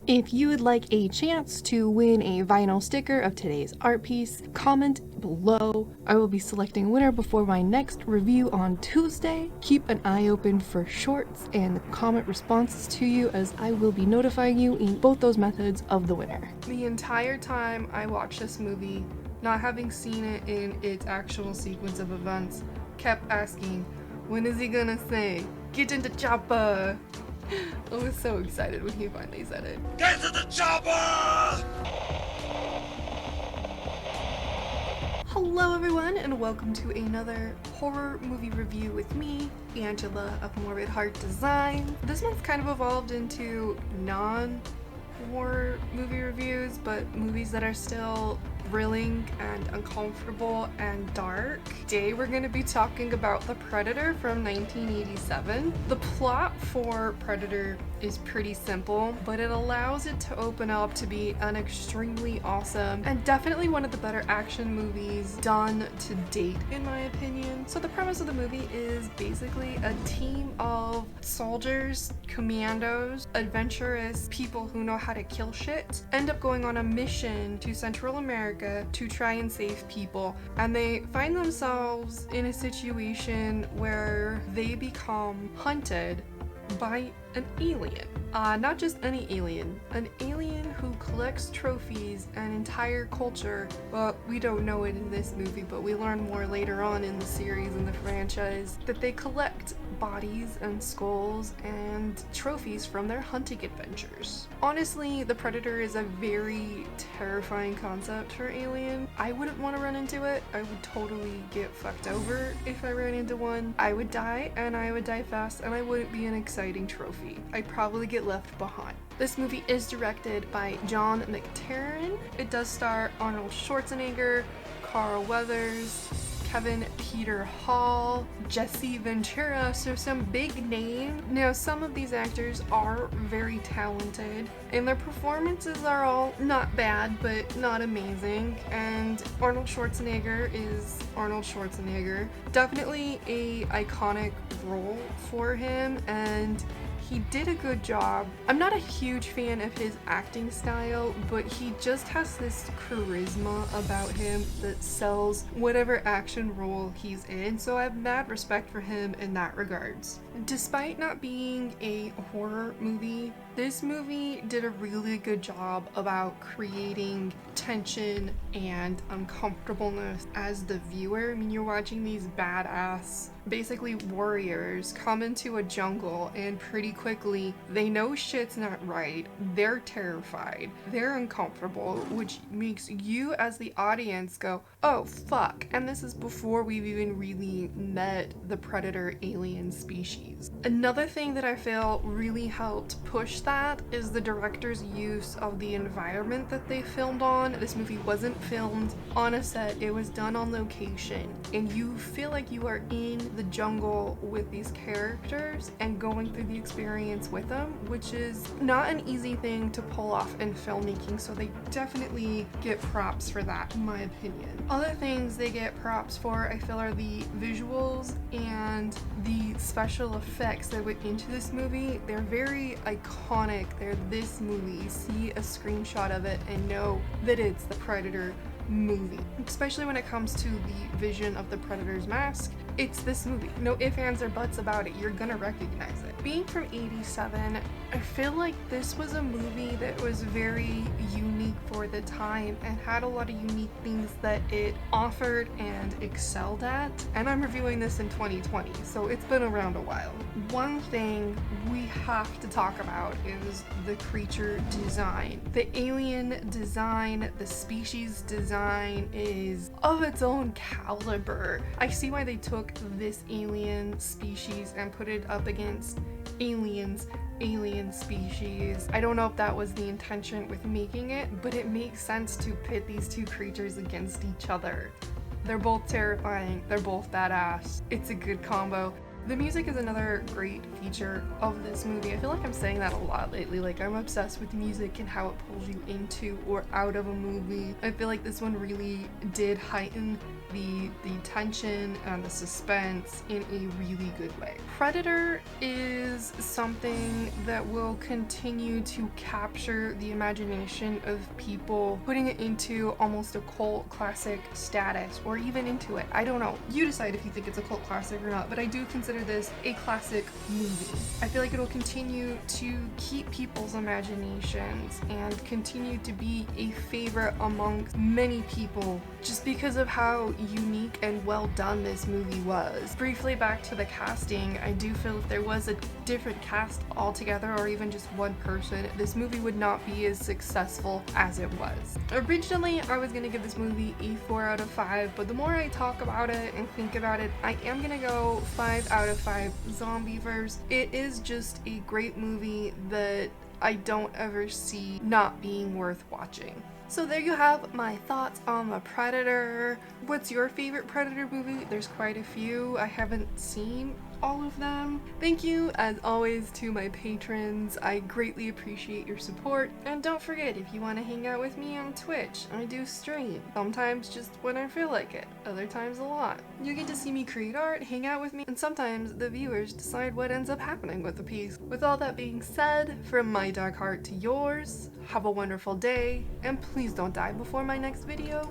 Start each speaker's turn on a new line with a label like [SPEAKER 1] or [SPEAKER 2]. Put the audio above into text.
[SPEAKER 1] If you would like a chance to win a vinyl sticker of today's art piece, comment below. I will be selecting a winner before my next review on Tuesday. Keep an eye open for shorts and comment responses to you, as I will be notifying you in both those methods of the winner.
[SPEAKER 2] The entire time I watched this movie, not having seen it in its actual sequence of events, kept asking, when is he gonna say, "Get into chopper"? I was so excited when he finally said it.
[SPEAKER 3] Get to the chopper!
[SPEAKER 2] Hello everyone, and welcome to another horror movie review with me, Angela of Morbid Heart Design. This one's kind of evolved into non-horror movie reviews, but movies that are still thrilling and uncomfortable and dark. Today we're going to be talking about The Predator from 1987. The plot for Predator is pretty simple, but it allows it to open up to be an extremely awesome and definitely one of the better action movies done to date, in my opinion. So the premise of the movie is basically a team of soldiers, commandos, adventurous people who know how to kill shit, end up going on a mission to Central America to try and save people, and they find themselves in a situation where they become hunted by an alien. Not just any alien, an alien who collects trophies and entire culture. Well, we don't know it in this movie, but we learn more later on in the series and the franchise that they collect bodies and skulls and trophies from their hunting adventures. Honestly, the Predator is a very terrifying concept for Alien. I wouldn't want to run into it. I would totally get fucked over if I ran into one. I would die, and I would die fast, and I wouldn't be an exciting trophy. I'd probably get left behind. This movie is directed by John McTiernan. It does star Arnold Schwarzenegger, Carl Weathers, Kevin Peter Hall, Jesse Ventura, so some big names. Now, some of these actors are very talented, and their performances are all not bad, but not amazing. And Arnold Schwarzenegger is Arnold Schwarzenegger. Definitely a iconic role for him, and he did a good job. I'm not a huge fan of his acting style, but he just has this charisma about him that sells whatever action role he's in, so I have mad respect for him in that regards. Despite not being a horror movie, this movie did a really good job about creating tension and uncomfortableness as the viewer. I mean, you're watching these badass, basically warriors, come into a jungle, and pretty quickly they know shit's not right. They're terrified. They're uncomfortable, which makes you as the audience go, oh fuck. And this is before we've even really met the predator alien species. Another thing that I feel really helped push that is the director's use of the environment that they filmed on. This movie wasn't filmed on a set, it was done on location, and you feel like you are in the jungle with these characters and going through the experience with them, which is not an easy thing to pull off in filmmaking, so they definitely get props for that, in my opinion. Other things they get props for, I feel, are the visuals and the special effects that went into this movie. They're very iconic. They're this movie. You see a screenshot of it and know that it's the Predator movie. Especially when it comes to the vision of the Predator's mask, it's this movie. No ifs, ands, or buts about it. You're gonna recognize it. Being from 87, I feel like this was a movie that was very unique for the time and had a lot of unique things that it offered and excelled at. And I'm reviewing this in 2020, so it's been around a while. One thing we have to talk about is the creature design. The alien design, the species design is of its own caliber. I see why they took this alien species and put it up against alien species. I don't know if that was the intention with making it, but it makes sense to pit these two creatures against each other. They're both terrifying, they're both badass. It's a good combo. The music is another great feature of this movie. I feel like I'm saying that a lot lately. Like, I'm obsessed with music and how it pulls you into or out of a movie. I feel like this one really did heighten the tension and the suspense in a really good way. Predator is something that will continue to capture the imagination of people, putting it into almost a cult classic status, or even into it. I don't know. You decide if you think it's a cult classic or not, but I do consider this a classic movie. I feel like it'll continue to keep people's imaginations and continue to be a favorite amongst many people just because of how unique and well done this movie was. Briefly back to the casting, I do feel if there was a different cast altogether, or even just one person, this movie would not be as successful as it was. Originally, I was gonna give this movie a 4 out of 5, but the more I talk about it and think about it, I am gonna go 5 out of 5 Zombieverse. It is just a great movie that I don't ever see not being worth watching. So there you have my thoughts on The Predator. What's your favorite Predator movie? There's quite a few. I haven't seen all of them. Thank you, as always, to my patrons. I greatly appreciate your support. And don't forget, if you want to hang out with me on Twitch, I do stream. Sometimes just when I feel like it, other times a lot. You get to see me create art, hang out with me, and sometimes the viewers decide what ends up happening with the piece. With all that being said, from my dark heart to yours, have a wonderful day, and please don't die before my next video.